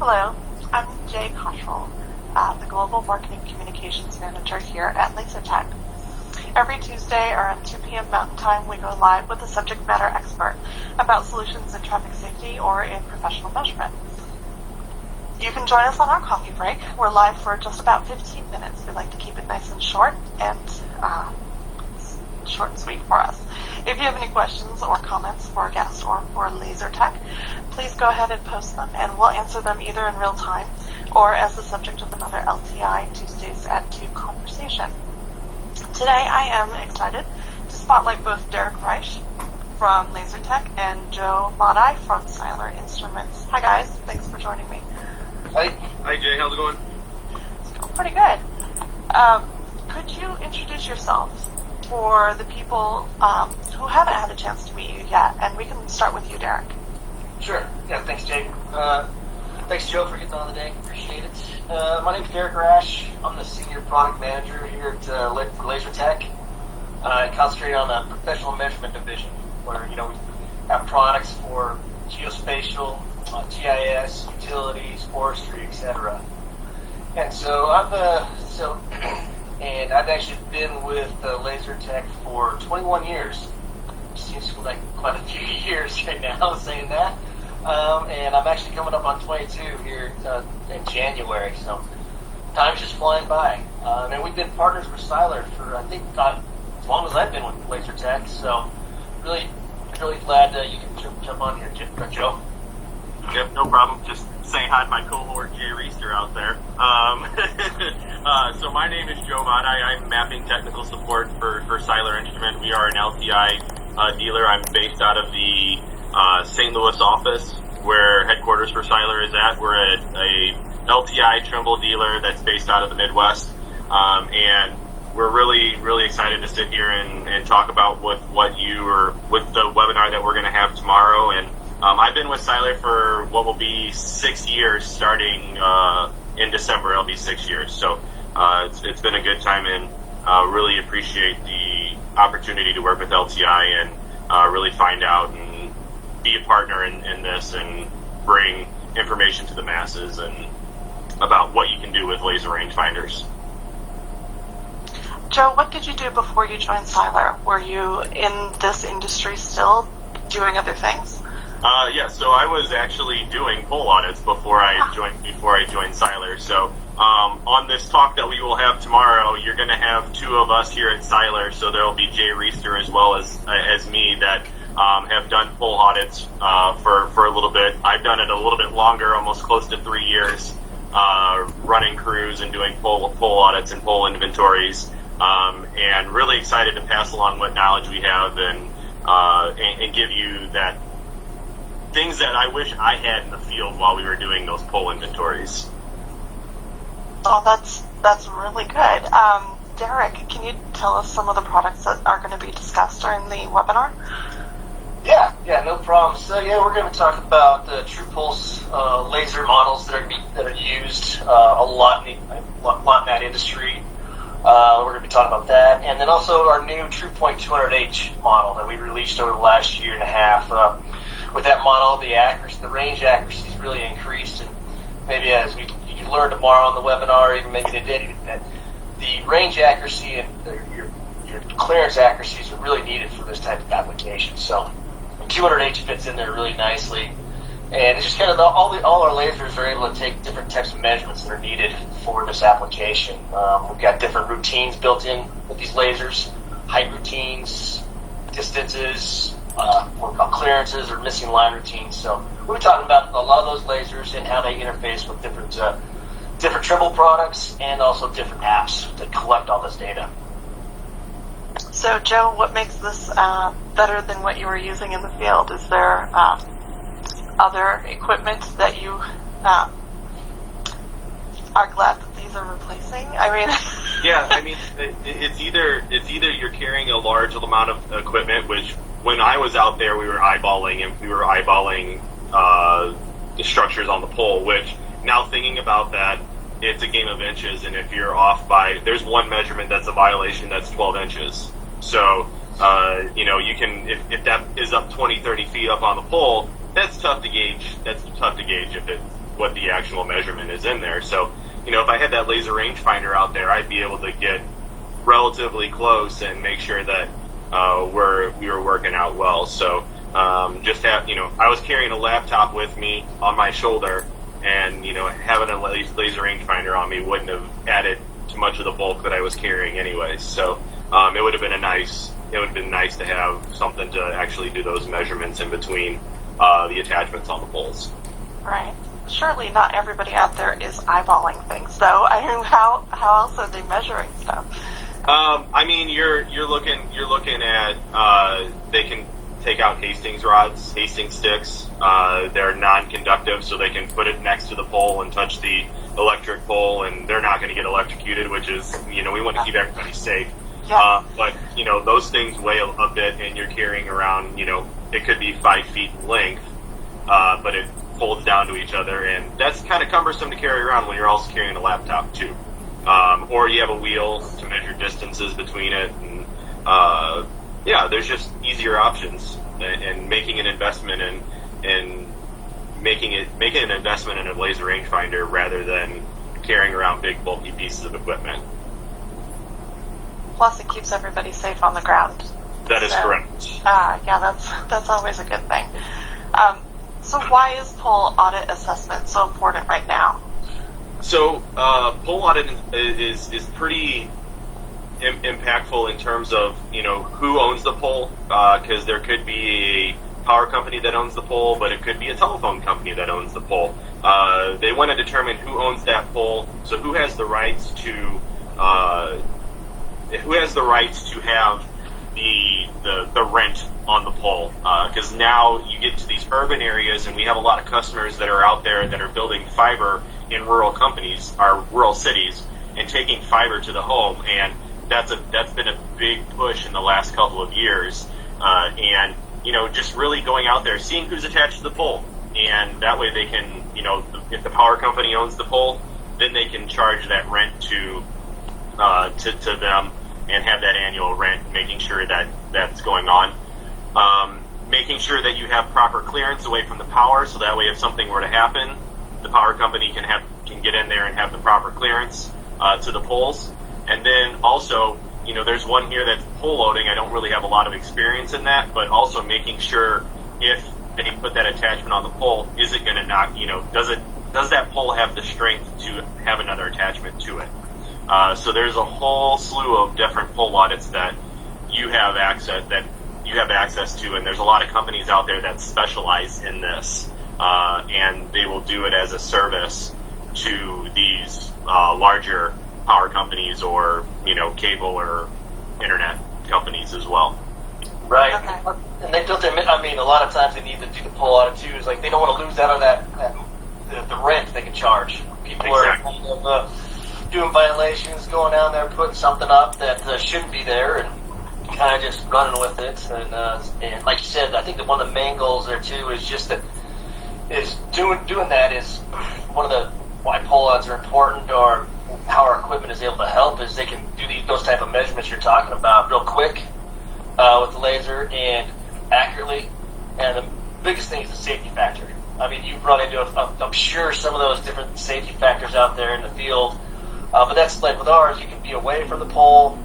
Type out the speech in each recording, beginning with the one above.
Hello, I'm Jay Cottrell, the Global Marketing Communications Manager here at LaserTech. Every Tuesday around 2 p.m. Mountain Time, we go live with a subject matter expert about solutions in traffic safety or in professional measurement. You can join us on our coffee break. We're live for just about 15 minutes. We like to keep it nice and short and sweet for us. If you have any questions or comments for a guest or for LaserTech, please go ahead and post them, and we'll answer them either in real time or as the subject of another LTI Tuesdays at 2 conversation. Today I am excited to spotlight both Derrick Reish from LaserTech and Joe Madej from Seiler Instruments. Hi guys, thanks for joining me. Hi Jay, how's it going? It's going pretty good. Could you introduce yourselves for the people who haven't had a chance to meet you yet? And we can start with you, Derrick. Sure. Yeah, thanks, Jay. Thanks, Joe, for getting on today. Appreciate it. My name's Derrick Reish. I'm the Senior Product Manager here at for LaserTech. I concentrate on the Professional Measurement Division, where, we have products for Geospatial, GIS, utilities, forestry, etc. And so I've actually been with LaserTech for 21 years. Seems like quite a few years right now saying that. And I'm actually coming up on 22 here in January, so time's just flying by. And we've been partners with Seiler for, I think, as long as I've been with LaserTech, so really glad you can jump on here, Joe. Yep, no problem. Just saying hi to my cohort Jay Reister out there. So my name is Joe Madej. I'm mapping technical support for Seiler Instrument. We are an LTI dealer. I'm based out of the St. Louis office, where headquarters for Seiler is at. We're a LTI Trimble dealer that's based out of the Midwest, and we're really excited to sit here and talk about with the webinar that we're going to have tomorrow. And I've been with Seiler for what will be 6 years, starting in December. It'll be 6 years, so it's been a good time, and really appreciate the opportunity to work with LTI and really find out and be a partner in this and bring information to the masses and about what you can do with laser rangefinders. Joe, what did you do before you joined Seiler? Were you in this industry still doing other things? Yeah, so I was actually doing pole audits before I joined Seiler. So on this talk that we will have tomorrow, you're going to have two of us here at Seiler. So there will be Jay Reister as well as me that have done pole audits for a little bit. I've done it a little bit longer, almost close to 3 years, running crews and doing pole audits and pole inventories, and really excited to pass along what knowledge we have and give you that things that I wish I had in the field while we were doing those pole inventories. Oh, that's really good. Derrick, can you tell us some of the products that are going to be discussed during the webinar? Yeah, no problem. So we're going to talk about the True Pulse laser models that are used a lot in that industry. We're going to be talking about that, and then also our new TruePoint 200H model that we released over the last year and a half. With that model, the range accuracy is really increased, and maybe as you can learn tomorrow on the webinar, even maybe today, that the range accuracy and your clearance accuracies are really needed for this type of application. So 200H fits in there really nicely, and it's just kind of all our lasers are able to take different types of measurements that are needed for this application. We've got different routines built in with these lasers, height routines, distances, what we call clearances or missing line routines. So we're talking about a lot of those lasers and how they interface with different Trimble products and also different apps that collect all this data. So, Joe, what makes this better than what you were using in the field? Is there other equipment that you are glad that these are replacing? It's either you're carrying a large amount of equipment, which when I was out there we were eyeballing the structures on the pole, which now thinking about that, it's a game of inches, and if you're off by, there's one measurement that's a violation, that's 12 inches. So, you can, if that is up 20, 30 feet up on the pole, that's tough to gauge. That's tough to gauge if what the actual measurement is in there. So, you know, if I had that laser rangefinder out there, I'd be able to get relatively close and make sure that we were working out well. So just have, you know, I was carrying a laptop with me on my shoulder, and, you know, having a laser rangefinder on me wouldn't have added too much of the bulk that I was carrying anyways. So it would have been nice to have something to actually do those measurements in between the attachments on the poles. Right. Surely not everybody out there is eyeballing things, though. I mean, how else are they measuring stuff? I mean, you're looking at they can take out Hastings rods, Hastings sticks. They're non-conductive, so they can put it next to the pole and touch the electric pole, and they're not going to get electrocuted, which is, you know, we want to keep everybody safe. Yeah. But, you know, those things weigh a bit, and you're carrying around, you know, it could be 5 feet in length, but it folds down to each other, and that's kind of cumbersome to carry around when you're also carrying a laptop too. Or you have a wheel to measure distances between it, and yeah, there's just easier options, and making an investment in making an investment in a laser rangefinder rather than carrying around big bulky pieces of equipment. Plus, it keeps everybody safe on the ground. That is correct. Yeah, that's always a good thing. So why is pole audit assessment so important right now? So pole audit is pretty impactful in terms of, you know, who owns the pole, because there could be a power company that owns the pole, but it could be a telephone company that owns the pole. They want to determine who owns that pole, so who has the rights to have the rent on the pole, because now you get to these urban areas, and we have a lot of customers that are out there that are building fiber in rural cities, and taking fiber to the home, and that's been a big push in the last couple of years, and, you know, just really going out there, seeing who's attached to the pole, and that way they can, you know, if the power company owns the pole, then they can charge that rent to them and have that annual rent, making sure that that's going on. Making sure that you have proper clearance away from the power, so that way if something were to happen, the power company can get in there and have the proper clearance to the poles. And then also, you know, there's one here that's pole loading. I don't really have a lot of experience in that, but also making sure if they put that attachment on the pole, is it going to knock, you know, does that pole have the strength to have another attachment to it? So there's a whole slew of different pole audits that you have access to, and there's a lot of companies out there that specialize in this, and they will do it as a service to these larger power companies, or, you know, cable or internet companies as well. Right. Okay. And they built their, I mean, a lot of times they need to do the pole audit too. Is like they don't want to lose out on the rent they can charge. People Exactly. are kind of, doing violations, going down there, putting something up that shouldn't be there, and kind of just running with it. And like you said, I think that one of the main goals there too is just that doing that is one of the why pole audits are important, or how our equipment is able to help, is they can do those type of measurements you're talking about real quick with the laser and accurately. And the biggest thing is the safety factor. I mean, you've run into, I'm sure, some of those different safety factors out there in the field. But that's like with ours, you can be away from the pole.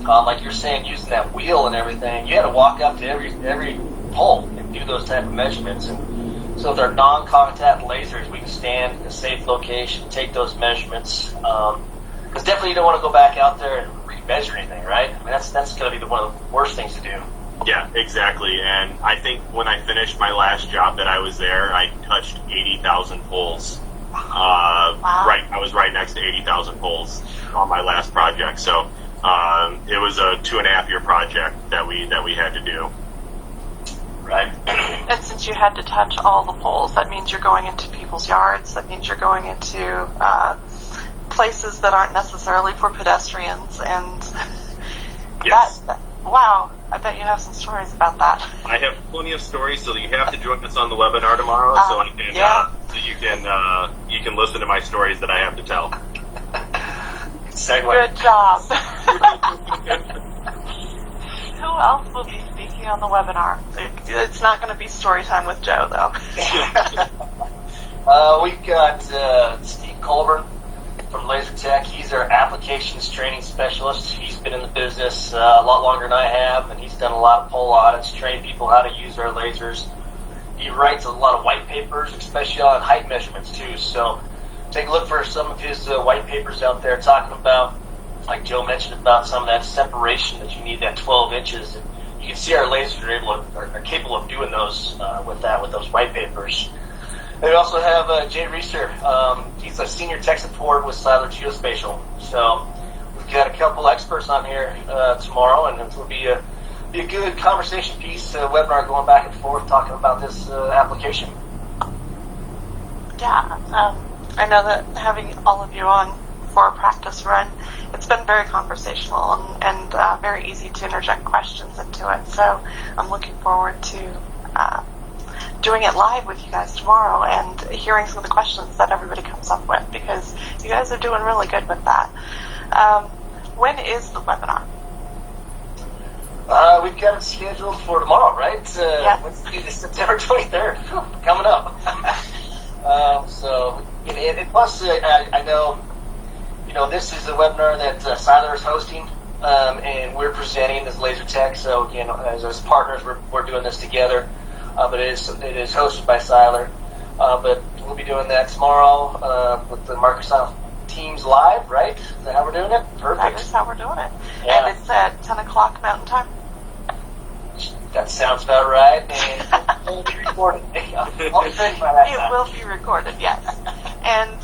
Like you're saying, using that wheel and everything, you had to walk up to every pole and do those type of measurements. And so if they're non-contact lasers, we can stand in a safe location, take those measurements. Because definitely you don't want to go back out there and re-measure anything, right? I mean, that's going to be one of the worst things to do. Yeah, exactly. And I think when I finished my last job that I was there, I touched 80,000 poles. Wow. I was right next to 80,000 poles on my last project. So it was a 2.5-year project that we had to do. Right. And since you had to touch all the poles, that means you're going into people's yards. That means you're going into places that aren't necessarily for pedestrians. And Yes. Wow, I bet you have some stories about that. I have plenty of stories, so you have to join us on the webinar tomorrow, so I can, yeah. so you can listen to my stories that I have to tell. Segue. Good job. Who else will be speaking on the webinar? It's not going to be story time with Joe, though. We've got Steve Colburn from Laser Tech. He's our applications training specialist. He's been in the business a lot longer than I have, and he's done a lot of pole audits, trained people how to use our lasers. He writes a lot of white papers, especially on height measurements too. So take a look for some of his white papers out there talking about, like Joe mentioned, about some of that separation that you need, that 12 inches. And you can see our lasers are capable of doing those with those white papers. And we also have Jay Reish. He's a senior tech support with Seiler Geospatial. So we've got a couple experts on here tomorrow, and it will be a good conversation piece, webinar going back and forth talking about this application. Yeah, I know that having all of you on for a practice run, it's been very conversational and very easy to interject questions into it. So I'm looking forward to doing it live with you guys tomorrow and hearing some of the questions that everybody comes up with, because you guys are doing really good with that. When is the webinar? We've got it scheduled for tomorrow, right? Yes. Wednesday, September 23rd, coming up. Plus, I know, this is a webinar that Seiler is hosting, and we're presenting as Laser Tech. So again, as partners, we're doing this together. But it is hosted by Seiler. But we'll be doing that tomorrow with the Microsoft Teams Live, right? Is that how we're doing it? Perfect. That is how we're doing it. Yeah. And it's at 10 o'clock Mountain Time. That sounds about right. And it will be recorded. I'll be ready by that time. It will be recorded, yes. And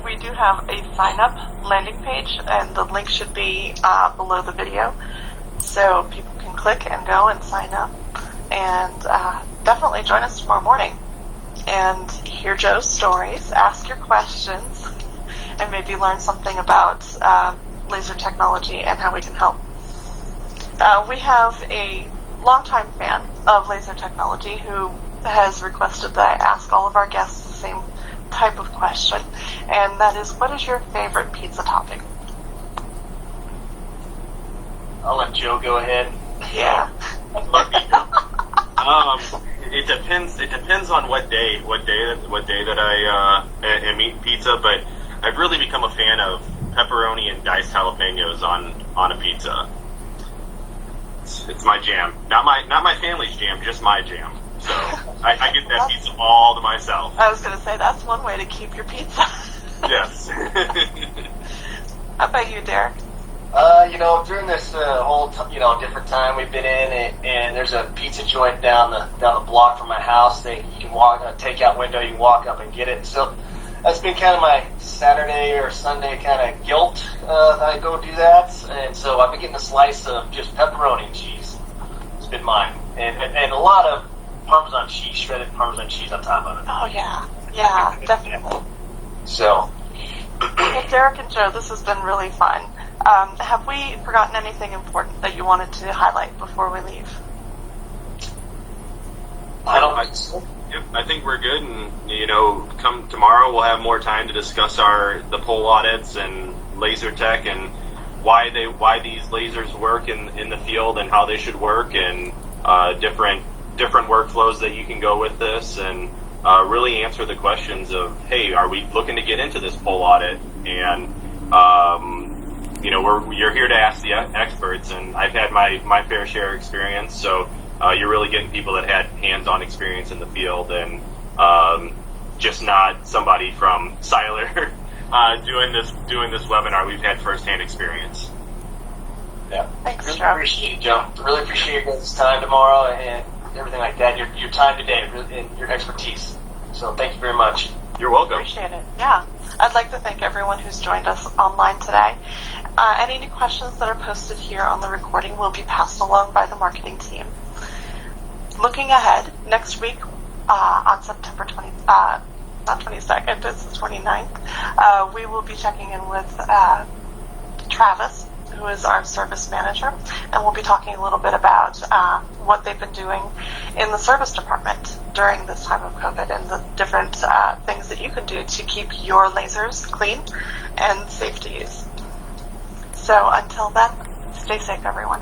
we do have a sign-up landing page, and the link should be below the video. So people can click and go and sign up. And definitely join us tomorrow morning and hear Joe's stories, ask your questions, and maybe learn something about laser technology and how we can help. We have a longtime fan of laser technology who has requested that I ask all of our guests the same type of question, and that is, what is your favorite pizza topping? I'll let Joe go ahead. Yeah. It depends. It depends on what day that I am eating pizza. But I've really become a fan of pepperoni and diced jalapenos on a pizza. It's my jam. Not my family's jam, just my jam. So I get that pizza all to myself. I was going to say, that's one way to keep your pizza. Yes. How about you, Derrick? During this whole different time we've been in, and there's a pizza joint down the block from my house. You can walk a takeout window. You can walk up and get it. So that's been kind of my Saturday or Sunday kind of guilt that I go do that. And so I've been getting a slice of just pepperoni and cheese. It's been mine, and a lot of Parmesan cheese, shredded Parmesan cheese on top of it. Oh yeah, definitely. So. Well, Derrick and Joe, this has been really fun. Have we forgotten anything important that you wanted to highlight before we leave? I think we're good, and come tomorrow we'll have more time to discuss the pole audits and laser tech and why these lasers work in the field and how they should work, and different workflows that you can go with this, and really answer the questions of, hey, are we looking to get into this pole audit? And you're here to ask the experts, and I've had my fair share of experience, so you're really getting people that had hands-on experience in the field, and just not somebody from Seiler doing this webinar. We've had first-hand experience. Yeah. Thanks, Really Joe. appreciate it, Joe. Really appreciate your guys' time tomorrow and everything like that. Your time today and your expertise. So thank you very much. You're welcome. Appreciate it. Yeah. I'd like to thank everyone who's joined us online today. Any new questions that are posted here on the recording will be passed along by the marketing team. Looking ahead, next week on September 22nd, it's the 29th, we will be checking in with Travis, who is our service manager, and we'll be talking a little bit about what they've been doing in the service department during this time of COVID, and the different things that you can do to keep your lasers clean and safe to use. So until then, stay safe, everyone.